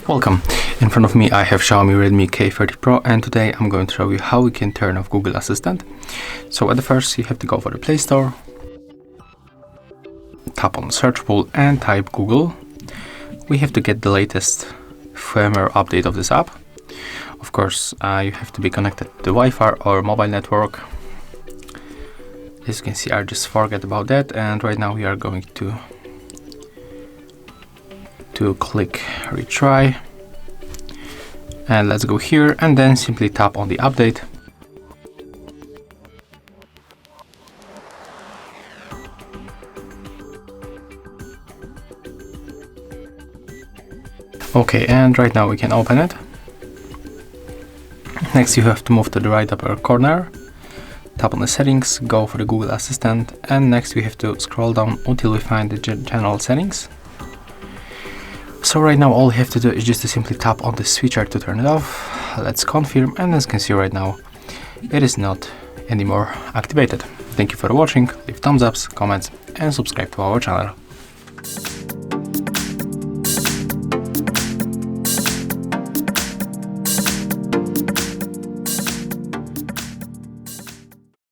Welcome. In front of me I have Xiaomi Redmi K30 Pro, and today I'm going to show you how we can turn off Google Assistant. So at the first you have to go for the Play Store, tap on search pool and type Google. We have to get the latest firmware update of this app. Of course you have to be connected to Wi-Fi or mobile network. As you can see, I just forget about that, and right now we are going to click retry, and let's go here and then simply tap on the update. Okay, and right now we can open it. Next you have to move to the right upper corner, tap on the settings, go for the Google Assistant, and next we have to scroll down until we find the general settings. So right now all you have to do is just to simply tap on the switcher to turn it off. Let's confirm, and as you can see right now it is not anymore activated. Thank you for watching, leave thumbs ups, comments and subscribe to our channel.